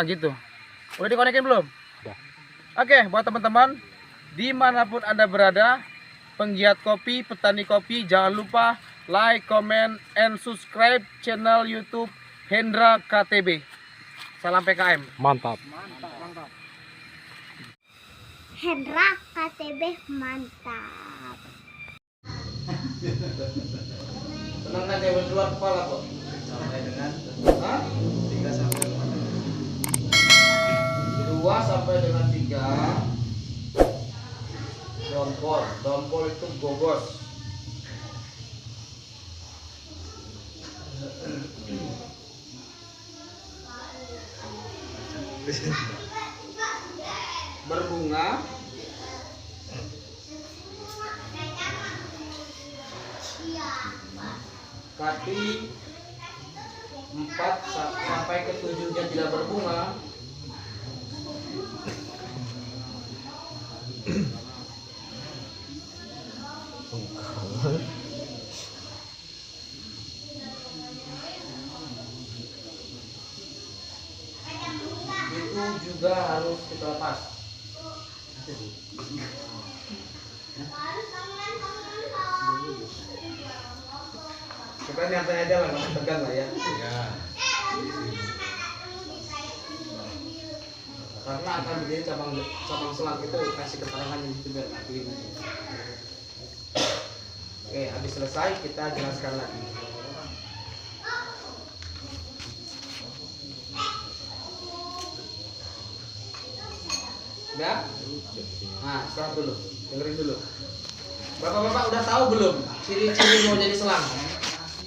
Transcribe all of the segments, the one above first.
Nah gitu. Udah dikonekin belum? Udah. Oke, buat teman-teman dimanapun Anda berada, penggiat kopi, petani kopi, jangan lupa like, comment, and subscribe channel YouTube Hendra KTB. Salam PKM. Mantap. Hendra KTB mantap. Tenang aja, berdua kepala kok. Sampai dengan 3 sampai 2 sampai dengan 3. Dompol itu gogos. Berbunga. Kaki 4 sampai ke 7-nya tidak berbunga. Itu juga harus kita lepas. Kita nyantai aja lah, nggak tegang lah ya. Karena akan menjadi cabang selang itu, kasih keterangan yang itu biar ngerti. Oke, habis selesai kita jelaskan lagi. Udah? Nah, stop dulu, dengerin dulu. Bapak-bapak udah tahu belum ciri-ciri mau jadi selang?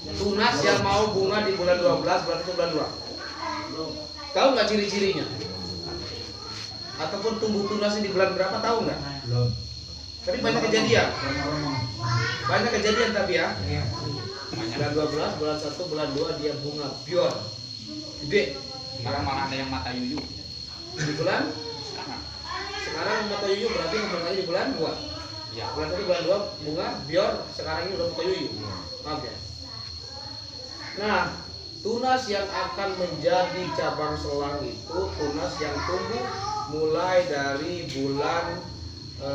Tunas yang mau bunga di bulan 12, berarti itu bulan 2. Tahu nggak ciri-cirinya? Ataupun tumbuh tunasnya di bulan berapa, tahu nggak? belum. Tapi banyak kejadian. Banyak kejadian tapi ya. Bulan 12, bulan 1, bulan 2 dia bunga bior. Gede. Sekarang malah ada yang mata yuyu. Di bulan sekarang mata yuyu berarti membunganya di bulan 2. Ya. Bulan 1, bulan 2 bunga bior, sekarang ini udah mata yuyu. Oke. Nah, tunas yang akan menjadi cabang selang itu tunas yang tumbuh mulai dari bulan 1,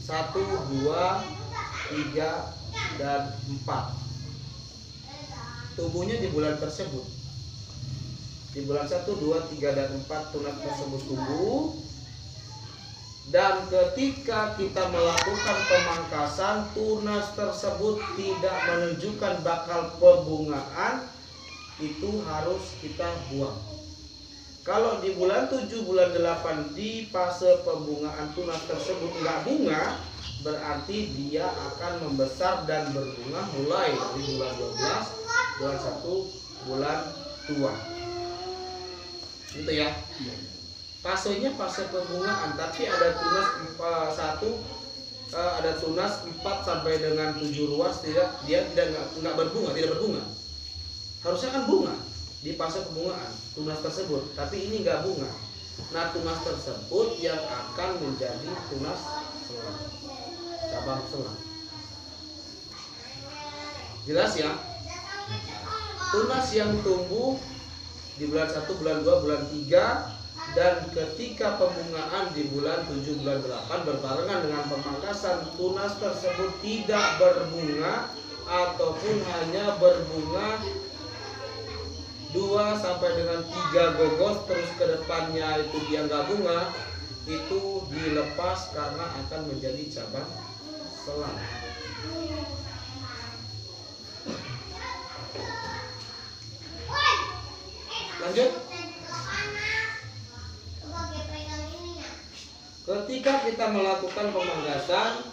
2, 3, dan 4. Tumbuhnya di bulan tersebut. Di bulan 1, 2, 3, dan 4 tunas tersebut tumbuh. Dan ketika kita melakukan pemangkasan, tunas tersebut tidak menunjukkan bakal pembungaan, itu harus kita buang. Kalau di bulan 7, bulan 8 di fase pembungaan tunas tersebut nggak bunga, berarti dia akan membesar dan berbunga mulai dari bulan 12, bulan 1, bulan 2. Gitu ya. Fasenya fase pembungaan, tapi ada tunas 4 sampai dengan 7 ruas dia nggak berbunga, tidak berbunga. Harusnya kan bunga di fase pembungaan tunas tersebut, tapi ini nggak bunga. Nah, tunas tersebut yang akan menjadi tunas selang, cabang selang. Jelas ya? Tunas yang tumbuh di bulan 1, bulan 2, bulan 3, dan ketika pembungaan di bulan 7, bulan 8 berbarengan dengan pemangkasan, tunas tersebut tidak berbunga ataupun hanya berbunga 2 sampai dengan 3 gogos, terus ke depannya itu dia nggak bunga, itu dilepas karena akan menjadi cabang selang. Lanjut. Ketika kita melakukan pemangkasan,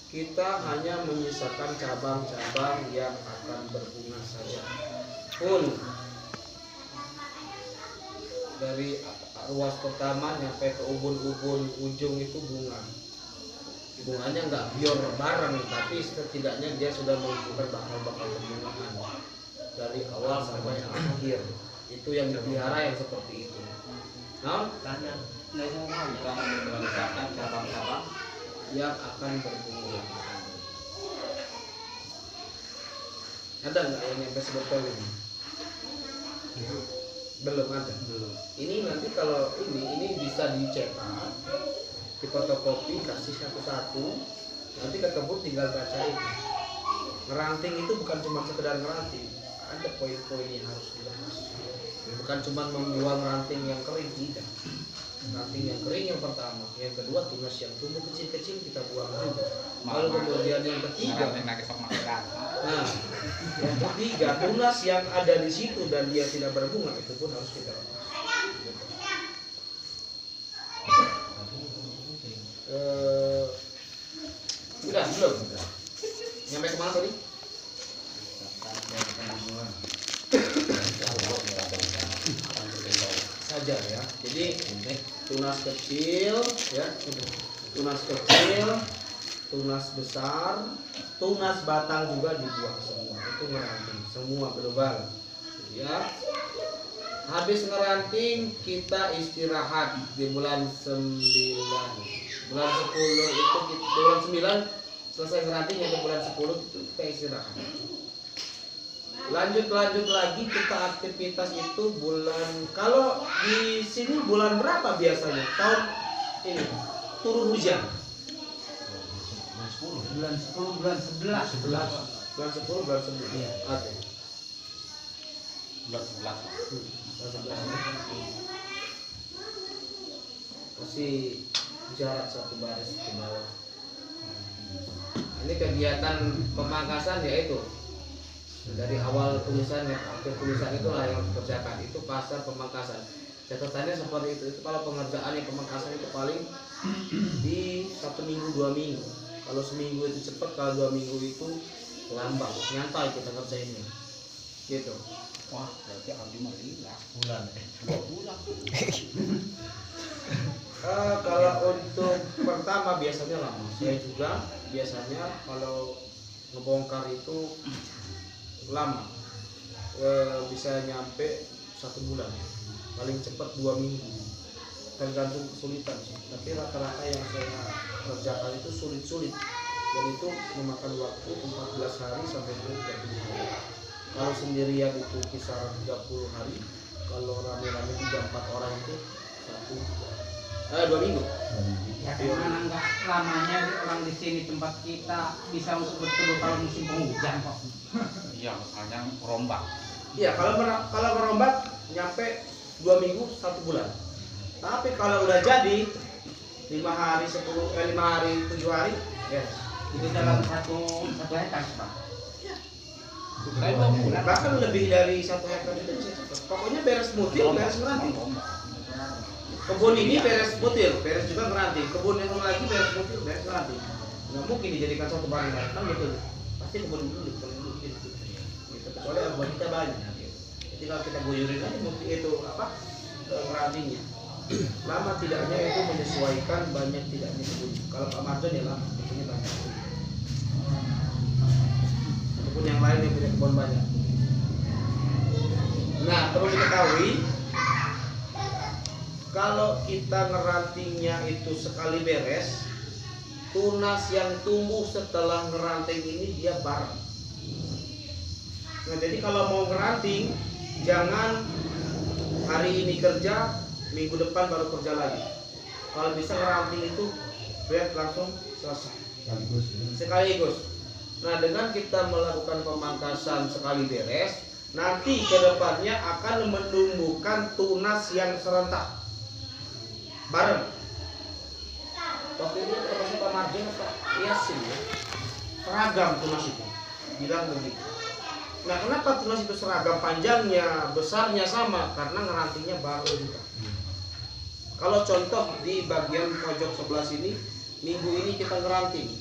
kita hanya menyisakan cabang-cabang yang akan berbunga saja. Pun dari ruas pertama nyampe ke ubun-ubun ujung itu bunga. Bunganya nggak bior bareng, tapi setidaknya dia sudah menunjukkan bakal pembungaan. dari awal sampai akhir. Itu yang dipelihara yang seperti itu. Nah, cabang-cabang yang akan berbunga. Ada nggak yang nyampe sebotol ini? Belum ada. belum. Ini nanti kalau ini bisa dicetak, difotokopi, kasih satu-satu. Nanti ke kebun tinggal bacain. Ngeranting itu bukan cuma sekedar ngeranting, ada poin-poin yang harus dibahas. Bukan cuma membuang ranting yang kering, tidak. Ranting yang kering yang pertama, yang kedua tunas yang tumbuh kecil-kecil kita buang juga. Lalu kemudian yang ketiga, nah, yang ketiga tunas yang ada di situ dan dia tidak berbunga itu pun harus kita lepas. Udah belum? Nyampe kemana tadi? Saja ya. Jadi tunas kecil ya, tunas kecil, tunas besar, tunas batang juga dibuang semua. Itu ngeranting semua berlubang. Ya. Habis ngeranting kita istirahat di bulan 9. Bulan 10 itu bulan 9 selesai ngeranting, yang bulan 10 itu kita istirahat. Lanjut lagi kita aktivitas itu bulan, kalau di sini bulan berapa biasanya? Tahun ini turun hujan. Bulan 10, bulan 11. Bulan 10, bulan 11. Iya. Oke. Bulan 11. Bulan 11. Kasih jarak 1 baris ke bawah. Ini kegiatan pemangkasan yaitu dari awal tulisan ya, akhir tulisan itulah yang dikerjakan. Itu pasar pemangkasan. Catatannya seperti itu. Itu kalau pengerjaan yang pemangkasan itu paling di 1 minggu 2 minggu. Kalau seminggu itu cepat, kalau 2 minggu itu lambat. Nyantai kita ngerjainnya. Gitu. Wah, berarti Aldi mah 2 bulan. 2 bulan. Kalau untuk pertama biasanya lama. Saya juga biasanya kalau ngebongkar itu lama, bisa nyampe 1 bulan, paling cepat 2 minggu, tergantung kesulitan sih. Tapi rata-rata yang saya kerjakan itu sulit-sulit, dan itu memakan waktu 14 hari sampai 30 hari. Kalau sendirian itu kisaran 30 hari, kalau rame-rame 3-4 orang itu 2 minggu. Ya karena nggak lamanya orang di sini tempat kita bisa untuk bertelur kalau musim penghujan kok. Iya, misalnya rombak. Iya, kalau merombak nyampe 2 minggu 1 bulan. Tapi kalau udah jadi 5 hari 7 hari, ya. Itu dalam satu hektar Pak. Saya 2 bulan. Bahkan lebih dari 1 hektar itu bisa cepat. Pokoknya beres mutil, beres meranting. Kebun ini beres mutil, beres juga meranting. Kebun yang lagi beres mutil, beres meranting. Nggak mungkin dijadikan satu barang kan betul. Pasti kebun dulu dulu gitu. Kecuali buat kita banyak. Gitu. Jadi kalau kita guyurin aja mutil itu merantingnya. Lama tidaknya itu menyesuaikan banyak tidaknya kebun. Kalau Pak Marjon ya lama, kebunnya banyak. Kebun yang lain yang punya kebun banyak. Nah, perlu diketahui kalau kita ngerantingnya itu sekali beres, tunas yang tumbuh setelah ngeranting ini dia bareng. Nah, jadi kalau mau ngeranting, jangan hari ini kerja, minggu depan baru kerja lagi. Kalau bisa ngeranting itu beres langsung selesai. Sekaligus. Nah, dengan kita melakukan pemangkasan sekali beres, nanti kedepannya akan menumbuhkan tunas yang serentak. Bareng. Waktu itu termasuk Pak Marjon Pak Yasin ya, seragam tunas itu, bilang begitu. Nah, kenapa tunas itu seragam, panjangnya, besarnya sama? Karena ngerantingnya bareng juga. Kalau contoh di bagian pojok sebelah sini, minggu ini kita ngeranting,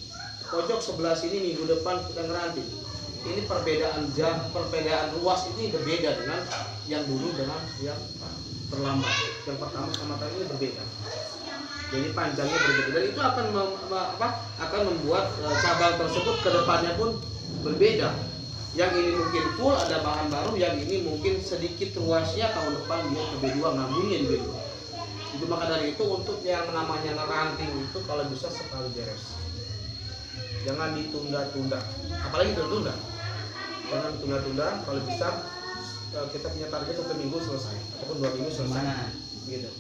pojok sebelah sini minggu depan kita ngeranting. Ini perbedaan ruas ini berbeda dengan yang dulu dengan yang terlambat. Yang pertama sama tadi ini berbeda. Jadi panjangnya berbeda. Dan itu akan membuat cabang tersebut ke depannya pun berbeda. Yang ini mungkin full ada bahan baru, yang ini mungkin sedikit ruasnya tahun depan dia ke B2 ngambungin gitu. Itu maka dari itu untuk yang namanya ngeranting itu kalau bisa sekali beres. Jangan ditunda-tunda, apalagi tertunda. Jangan tunda-tunda, kalau bisa kita punya target 1 minggu selesai ataupun 2 minggu selesai. Gitu.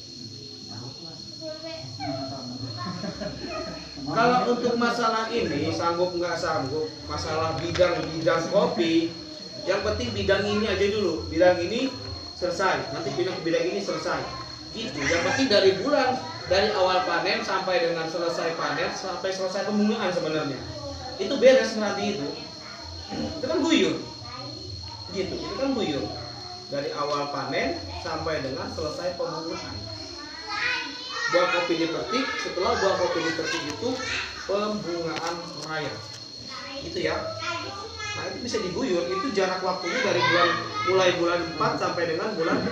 Kalau untuk masalah ini sanggup nggak sanggup, masalah bidang kopi, yang penting bidang ini aja dulu, bidang ini selesai, nanti pindah ke bidang ini selesai. Gitu. Yang penting dari awal panen sampai dengan selesai panen sampai selesai pembungaan sebenarnya itu beres nanti itu kan guyur. Gitu, itu kan guyur dari awal panen sampai dengan selesai pembungaan. Buah kopi dipetik, setelah buah kopi dipetik itu pembungaan raya. Itu ya. Nah, itu bisa diguyur, itu jarak waktunya dari mulai bulan 4 sampai dengan bulan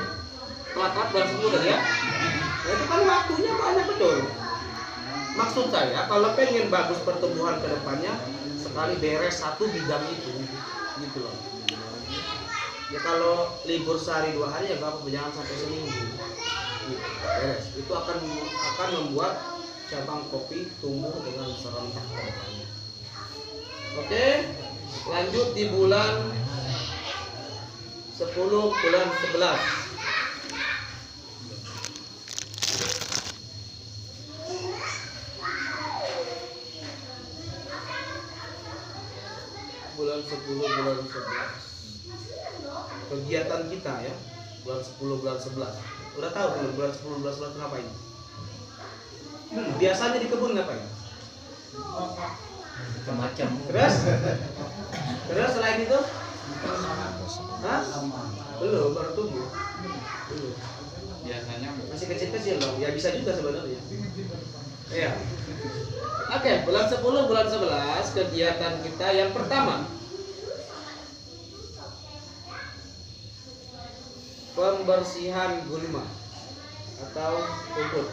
telat-telat bulan 10 ya. Nah, itu kan waktunya banyak betul. Maksud saya kalau pengen bagus pertumbuhan ke depannya sekali beres satu bidang itu gitu loh. Ya kalau libur sehari 2 hari ya nggak apa-apa, jangan sampai seminggu. Beres. Itu akan membuat cabang kopi tumbuh dengan serentak ke depannya. Oke, lanjut di bulan 10 bulan 11. Bulan 10 bulan 11. Kegiatan kita ya, bulan 10 bulan 11. Udah tahu belum bulan 10 bulan 11 ngapain? Biasanya di kebun ngapain? Macam. Terus selain itu? Hah? Belum, baru tumbuh. Belum. Biasanya Masih kecil-kecil loh. Ya bisa juga sebenarnya. Iya. Oke, bulan 10 bulan 11 kegiatan kita yang pertama. Pembersihan gulma atau rumput.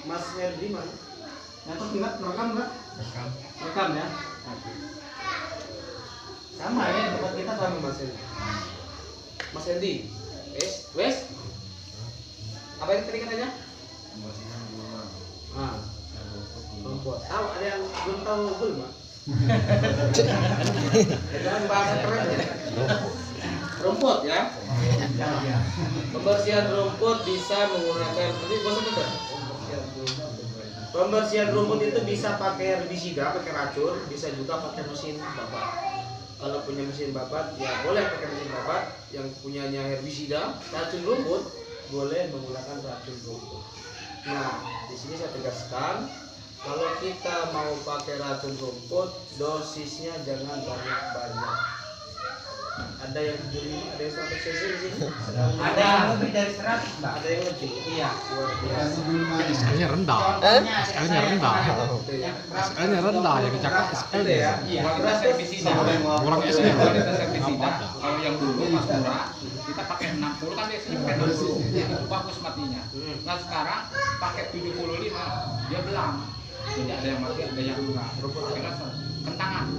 Mas Herdi mana? Nyatet enggak? Rekam enggak? Rekam ya? Sama ya, tempat kita sama. Mas Herdi. Mas Herdi. Wes. Apa yang tadi katanya? Ah, rumput. Tahu ada yang belum tahu gulma? Itu kan bahasa kerennya. Rumput ya. Pembersihan rumput bisa menggunakan ini bahasa betul. Pembersihan rumput itu bisa pakai herbisida, pakai racun, bisa juga pakai mesin babat. Kalau punya mesin babat ya boleh pakai mesin babat. Yang punyanya herbisida, racun rumput, boleh menggunakan racun rumput. Nah, di sini saya tegaskan, kalau kita mau pakai racun rumput, dosisnya jangan banyak-banyak. Ada yang 75, ada yang 100 cc di sini. Ada yang lebih dari 100, Mbak. Ada yang lebih. Iya. Luar biasa. SL-nya rendah. SL-nya rendah. SL-nya rendah, yang cakap Itu SL-nya. ya. Iya, kita Terus servisida. Kurang Kita SL. servisida. Kalau yang dulu Mas Pura, kita pakai 60 kan biasanya pakai 60. Itu bagus matinya. Nah, sekarang pakai 75, dia belang. Jadi ada yang mati, ada yang enggak. Pakailah kentangan.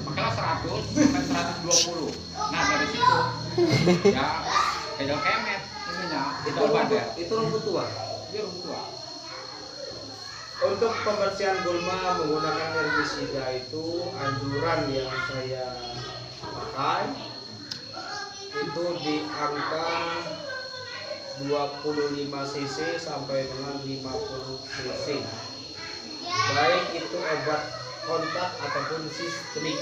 Pakailah 100 sampai 120. Nah, dari situ ya pegang kemet ininya. itu rumput tua. Dia rumput tua. Untuk pembersihan gulma menggunakan herbisida itu anjuran yang saya pakai itu di angka 25 cc sampai dengan 50 cc. Baik itu obat kontak ataupun sistemik.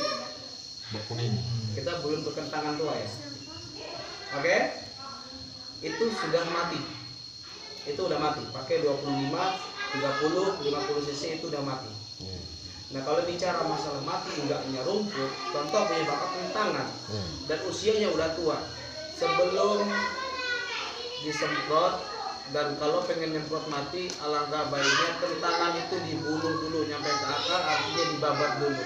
Kita belum berkentangan tua ya. Oke? Itu sudah mati. Itu udah mati. Pakai 25, 30, 50 cc itu udah mati. Nah, kalau bicara masalah mati enggaknya rumput, contoh punya bapak kentangan dan usianya udah tua. Sebelum disemprot dan kalau pengen nyemprot mati, alangkah baiknya kentangan itu dibunuh dulu nyampe ke akar, artinya dibabat dulu.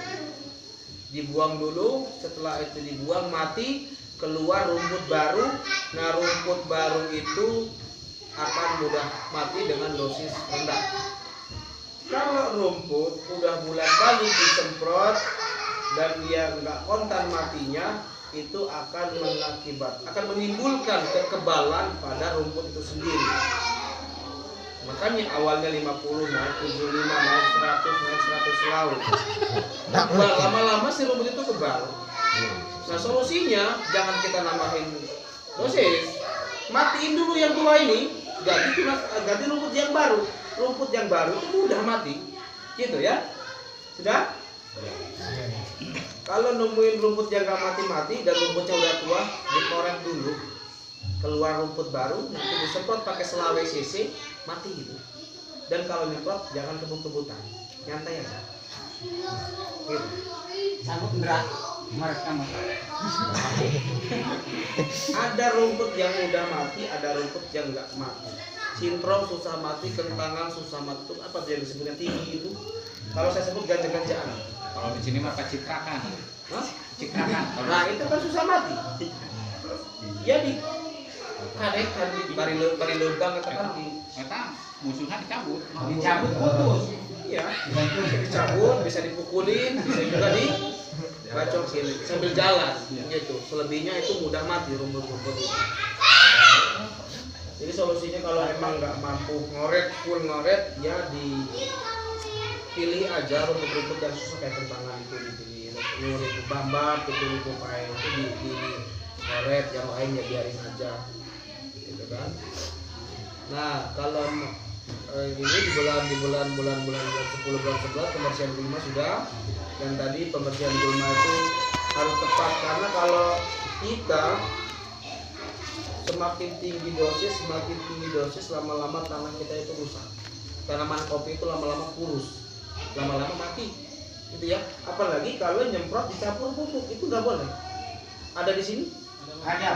Dibuang dulu, setelah itu dibuang mati, keluar rumput baru. Nah, rumput baru itu akan mudah mati dengan dosis rendah. Kalau rumput udah bolak-balik disemprot dan dia nggak kontan matinya, itu akan menimbulkan kekebalan pada rumput itu sendiri. Makanya awalnya 50 naik 75 naik 100 naik 100 selalu. Lama-lama si rumput itu kebal. Nah solusinya jangan kita nambahin dosis, matiin dulu yang tua ini, ganti rumput yang baru. Rumput yang baru itu mudah mati, gitu ya. Sudah? Kalau nemuin rumput yang gak mati-mati dan rumputnya udah tua, dikorek dulu, keluar rumput baru, nanti disemprot pakai selawai cc, mati gitu. Dan kalau nyemprot jangan kebut-kebutan, nyantai aja. Gitu. Sanggup enggak? Mereka Ada rumput yang udah mati, ada rumput yang nggak mati. Sintrom susah mati, kentangan susah mati, itu apa dia disebutnya tinggi itu? Kalau saya sebut ganja-ganjaan. Kalau di sini mah cikrakan. Hah? Cikrakan. Nah itu kan susah mati. Ya di kadekan di bari lubang katakan di. Eta musuhnya dicabut. dicabut putus. Iya. Bisa dicabut, bisa dipukulin, bisa juga dibacokin sambil jalan gitu. Selebihnya itu mudah mati rumput-rumput itu. Jadi solusinya kalau emang nggak mampu full ngoret, ya dipilih aja rumput-rumput yang susah kayak kentangan itu dipilih, itu bambang, itu pakai itu di ngoret, yang lain ya biarin aja, gitu kan. Nah kalau ini di bulan 10 bulan 11 pembersihan gulma sudah, dan tadi pembersihan gulma itu harus tepat karena kalau kita semakin tinggi dosis lama-lama tanah kita itu rusak. Tanaman kopi itu lama-lama kurus, lama-lama mati, gitu ya. Apalagi kalau nyemprot dicampur pupuk itu nggak boleh. Ada di sini? Ada.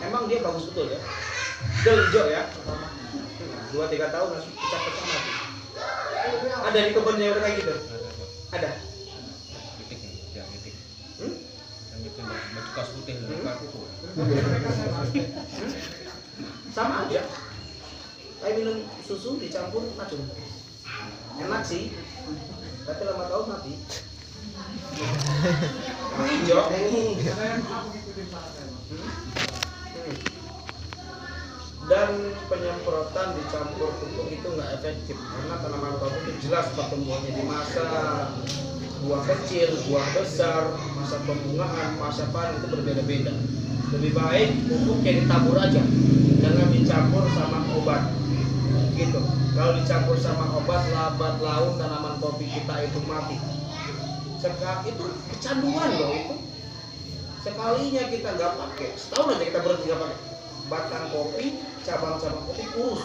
Emang dia bagus betul ya. Hijau ya. 2-3 tahun langsung pecah-pecah mati. Ada di kebunnya udah kayak gitu. Ada. Baju kaos putih, Sama aja. Kayak minum susu dicampur racun. Enak sih, tapi lama tahun mati. Hijau. Dan penyemprotan dicampur pupuk itu nggak efektif karena tanaman kopi itu jelas pertumbuhannya di masa buah kecil, buah besar, masa pembungaan, masa panen itu berbeda-beda. Lebih baik pupuknya ditabur aja, jangan dicampur sama obat. Gitu. Kalau dicampur sama obat, lambat laun tanaman kopi kita itu mati. Sekarang itu kecanduan loh itu. Sekalinya kita nggak pakai, setahun aja kita berhenti nggak pakai. Batang kopi, cabang-cabang kopi kurus,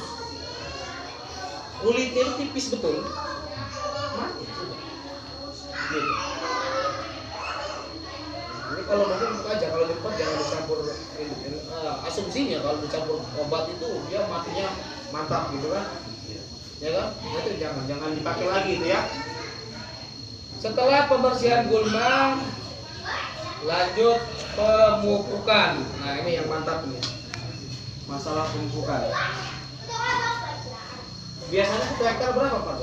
kulitnya itu tipis betul, mati sudah. Gitu. Ini kalau mungkin buka aja, kalau cepat jangan dicampur. Asumsinya kalau dicampur obat itu dia matinya mantap gitu kan, ya kan? Nah, itu jangan dipakai lagi itu ya. Setelah pembersihan gulma, lanjut pemupukan. Nah ini yang mantap nih, masalah pemupukan. Biasanya 1 hektar berapa Pak?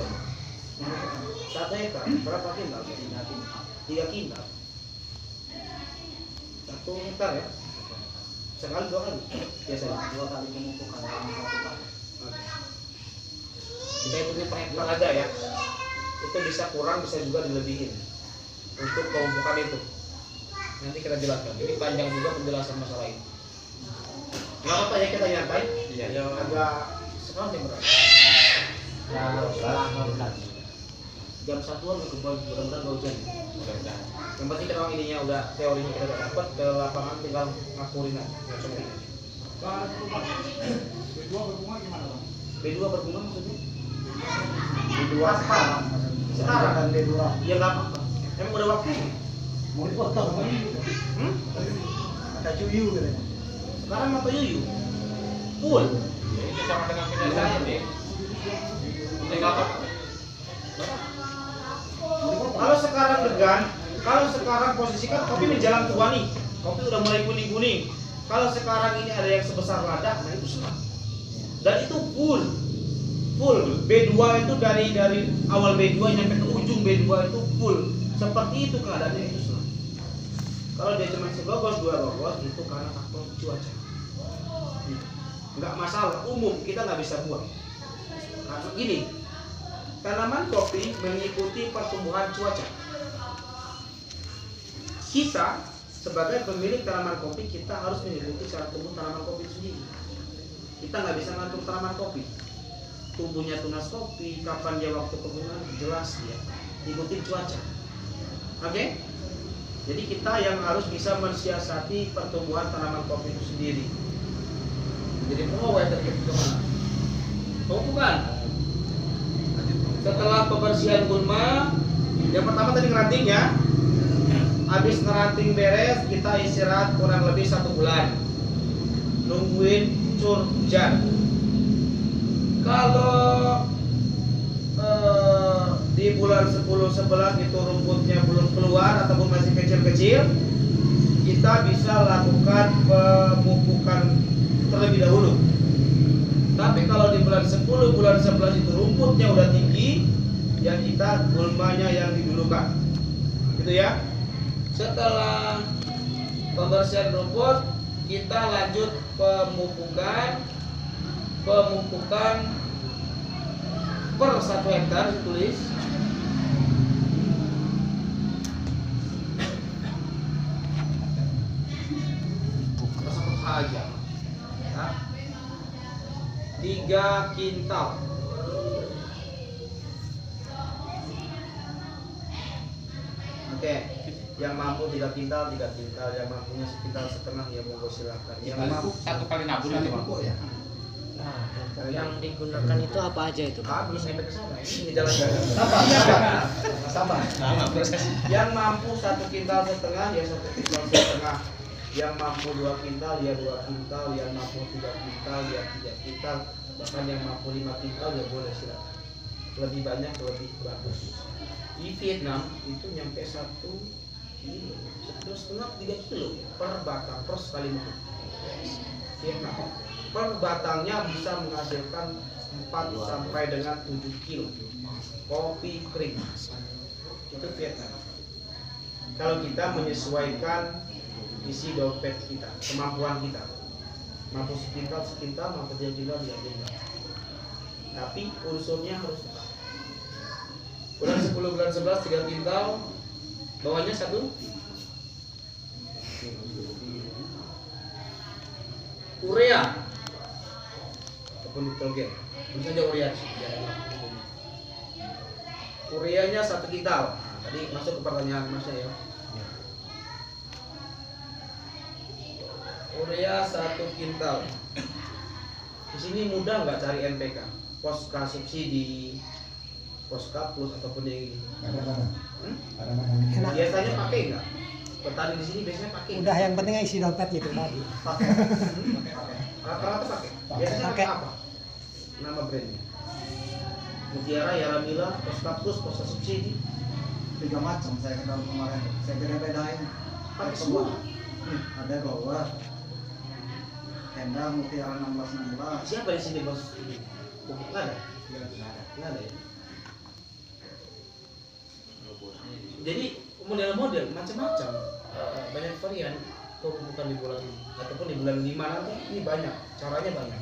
1 hektar berapa kintal? 3 kintal. 1 hektar ya. Sekali 2 kali. Biasanya 2 kali pemupukan dalam 1 kali. Kita hitungnya per hektar aja ya. Itu bisa kurang, bisa juga dilebihin untuk pemupukan itu. Nanti kita jelaskan. Ini panjang juga penjelasan masalah ini. Nggak apa-apa ya kita nyantai. Iya. Agak sekarang jam berapa? Jam 1-an ke bawah, mudah-mudahan gak hujan. Yang penting kita ininya udah, teorinya kita udah dapat, ke lapangan tinggal ngakurin aja. B2 berbunga gimana Bang? B2 berbunga maksudnya? B2 sekarang Sekarang? B2 Ya nggak apa-apa. Emang udah waktunya? mau dipotong kata cuyu katanya. Sekarang apa yuyu? Full. Itu sama dengan pindah saya nih. Tinggal Kalau sekarang degan, kalau sekarang posisikan kopi di jalan tua nih, kopi udah mulai kuning-kuning. Kalau sekarang ini ada yang sebesar lada, nah itu senang. Dan itu full. full. B2 itu dari awal B2 nyampe ke ujung B2 itu full. Seperti itu keadaannya itu semua. Kalau dia cuma segogol 2 gogol itu karena faktor cuaca. Nggak masalah, umum kita nggak bisa buang. Karena gini, tanaman kopi mengikuti pertumbuhan cuaca. Kita sebagai pemilik tanaman kopi kita harus mengikuti cara tumbuh tanaman kopi sendiri. Kita nggak bisa ngatur tanaman kopi. Tumbuhnya tunas kopi, kapan dia waktu kebungan, jelas dia ikuti cuaca. Oke? Jadi kita yang harus bisa mensiasati pertumbuhan tanaman kopi itu sendiri. Jadi pengawet tadi kemana? Bukan. Setelah pembersihan gulma, yang pertama tadi ngeranting ya. Habis ngeranting beres, kita istirahat kurang lebih 1 bulan. Nungguin curah hujan. Kalau di bulan 10-11 itu rumputnya belum keluar ataupun masih kecil-kecil, kita bisa lakukan pemupukan terlebih dahulu. Tapi kalau di bulan 10, bulan 11 itu rumputnya udah tinggi, ya kita gulmanya yang didulukan. Gitu ya. Setelah pembersihan rumput, kita lanjut pemupukan per 1 hektar ditulis. Aja. Nah, 3 kintal. Oke, yang mampu 3 kintal, yang mampunya sekitar setengah ya monggo silakan. Yang mampu 1 kali nabung nanti Pak. ya. Nah, yang digunakan itu apa aja itu? Belum sampai ke sana. Ini jalan-jalan. Sama proses. Yang mampu 1 kintal setengah ya 1 kintal setengah. Yang mampu 2 kintal ya 2 kintal, yang mampu 3 kintal ya 3 kintal, bahkan yang mampu 5 kintal ya boleh silakan. Lebih banyak lebih bagus. Di Vietnam itu nyampe 1 kilo, 1,5-3 kilo per batang per sekali mulut. Vietnam per batangnya bisa menghasilkan 4 sampai dengan 7 kilo kopi kering. Itu Vietnam. Kalau kita menyesuaikan isi dompet kita, kemampuan kita, mampu sekintal, mampu 3 kintal, 3 kintal. Tapi unsurnya harus tepat. Bulan 10, bulan 11, 3 kintal, bawahnya 1 urea ataupun nitrogen, bisa saja urea. Ureanya 1 kintal. Nah, tadi masuk ke pertanyaan Masnya ya. Urea 1 kintal. Di sini mudah nggak cari NPK? Poska subsidi, Poska plus ataupun yang ini. Biasanya pakai nggak? Petani di sini biasanya pakai. Udah, yang penting isi dompet gitu tadi. Pakai. Rata-rata pakai. Biasanya pakai apa? Nama brandnya. Mutiara, Yaramila, Poska plus, Poska subsidi. 3 macam saya kenal kemarin. Saya beda-bedain. Pakai semua. Ada Gower, Tenda, Mutiara 1616. Siapa di sini bos? Pupuk nggak ada? Nggak ada ya. Jadi model-model macam-macam, banyak varian pemupukan di bulan ini ataupun di bulan 5 nanti ini banyak, caranya banyak.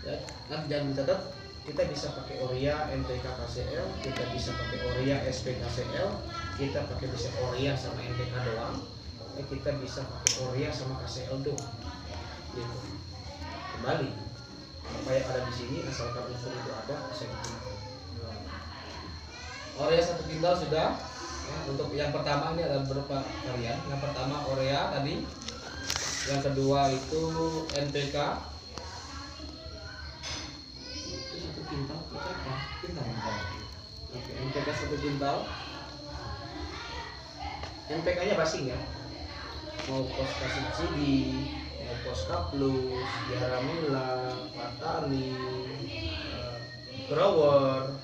Ya, nanti jangan dicatat, kita bisa pakai urea NPK KCL, kita bisa pakai urea SP KCL, kita pakai bisa urea sama NPK doang, kita bisa pakai urea sama KCL doang. Gitu. Kembali apa yang ada di sini asalkan unsur itu ada bisa digunakan. Urea 1 kintal sudah. Ya, untuk yang pertama ini ada beberapa varian. Yang pertama urea tadi, yang kedua itu NPK. Itu 1 kintal, Oke, NPK 1 kintal. NPK-nya basing ya. Mau Poska subsidi, mau Poska plus, Yaramila, Patani, Grower,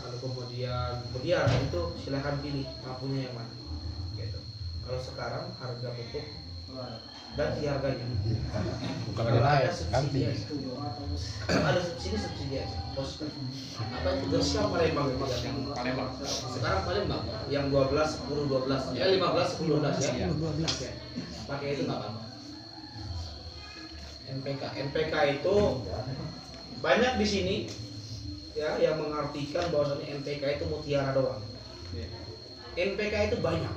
lalu kemudian Mutiara, itu silahkan pilih mampunya yang mana. Gitu. Kalau sekarang harga pupuk ganti harganya. Bukan lagi naik, ganti. Ada subsidi aja. Poskat. Apa itu Gershka Palembang itu Palembang. sekarang Palembang yang 12 10 12 ya 15 10 12 ya. 12. Ya. Pakai itu nggak apa-apa. NPK itu banyak di sini ya yang mengartikan bahwasanya NPK itu mutiara doang. NPK itu banyak.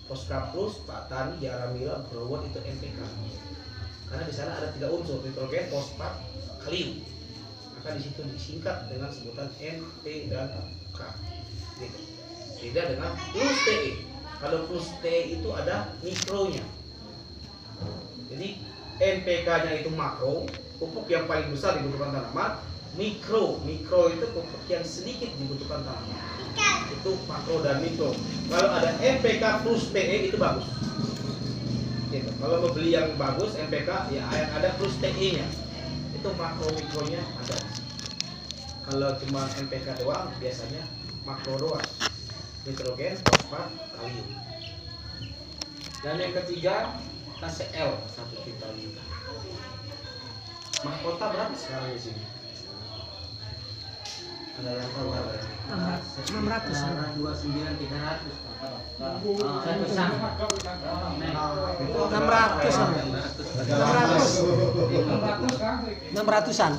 Posca Plus, Pak Tani, Yaramila, Growon itu NPK. Karena di sana ada 3 unsur nitrogen, fosfat, kalium. Maka di situ disingkat dengan sebutan NP dan K. Gitu. Beda dengan plus TE. Kalau plus TE itu ada mikronya. Jadi NPK-nya itu makro, pupuk yang paling besar dibutuhkan tanaman. Mikro itu pupuk yang sedikit dibutuhkan tanaman. Itu makro dan mikro. Kalau ada NPK plus TE itu bagus. Gitu. Kalau mau beli yang bagus NPK ya yang ada plus TE-nya. Itu makro mikronya ada. Kalau cuma NPK doang biasanya makro doang. Nitrogen, fosfat, kalium. Dan yang ketiga KCl 1 kintal liter. Mahkota berapa sekarang di sini? Ada yang tahu harganya? 600. 29.300. Ratusan. 600-an.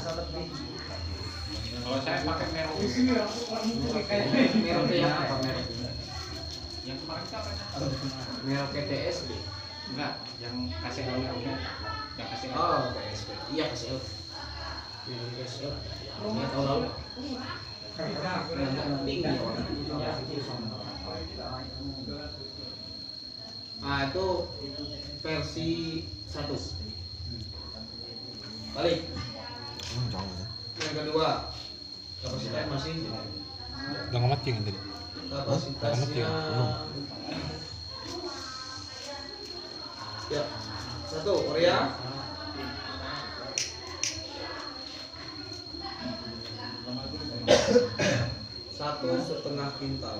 Kalau saya pakai merek. Merek yang apa merek? Yang kemarin itu apa? Merek TSB. Enggak, yang kasih tahu yang kasih tahu. Oh, TSB. Iya KCl. Merek KCl. Ini tahun lalu. Tinggi warnanya. Nah itu versi 1. Balik. Yang kedua kapasitas masih Udah nggak mati kan tadi? kapasitasnya ya 1 urea 1,5 kintal.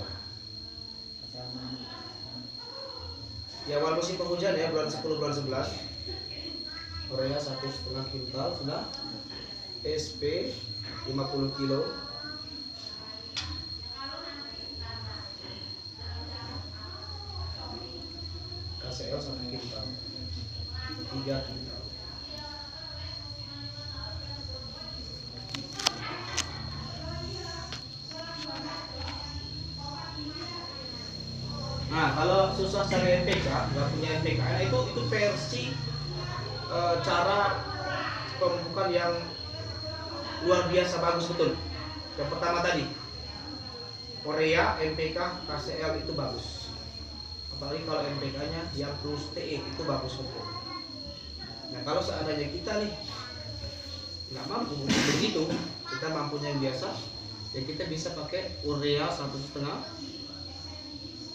Ya awal musim penghujan ya bulan 10 bulan 11. Urea 1,5 kintal sudah. SP 50 kilo. KCl 1 kintal. 3 kintal. Nah, kalau susah cari NPK, nggak punya NPK, nah itu versi cara pemupukan yang luar biasa bagus betul. Yang pertama tadi, urea, NPK, KCl itu bagus. Apalagi kalau NPK-nya yang plus TE itu bagus betul. Nah, kalau seandainya kita nih nggak mampu begitu, kita mampunya yang biasa, ya kita bisa pakai urea 1,5,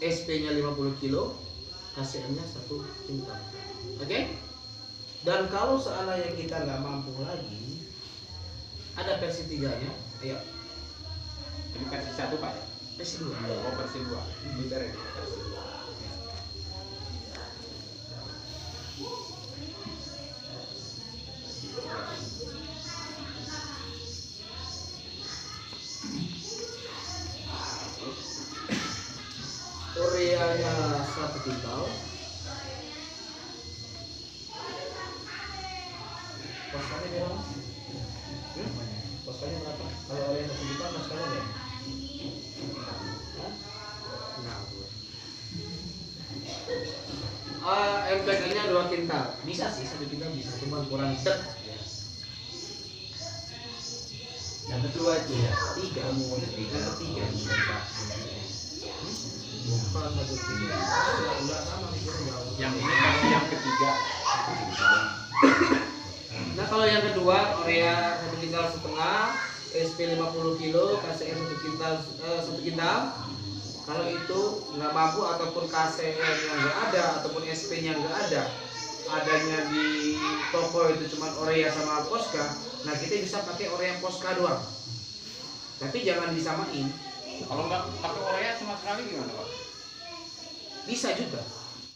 SP-nya 50 kilo, KCl-nya 1 kintal. Oke? Dan kalau seandainya kita nggak mampu lagi, ada versi 3-nya. Ayo. Ini versi 1 Pak. Versi 2. Oh, versi 2. Liter ini versi 2. Ureanya 1 kintal. Poskannya berapa? Poskannya berapa? Kalau urea 1 kintal poskannya berapa? MPK-nya 2 kintal. Bisa sih 1 kintal bisa, cuma kurang set. Yang kedua itu ya. 3. Bukan 1 kintal. Enggak sama sih. Yang ini versi yang ketiga. Nah kalau yang kedua urea 1 kintal setengah, SP 50 kilo, KCl 1 kintal 1 kintal. Kalau itu nggak mampu ataupun KCl-nya nggak ada ataupun SP-nya nggak ada, adanya di toko itu cuma urea sama Posca, nah kita bisa pakai urea Posca doang. Tapi jangan disamain. Kalau nggak pakai urea sama sekali gimana Pak? Bisa juga.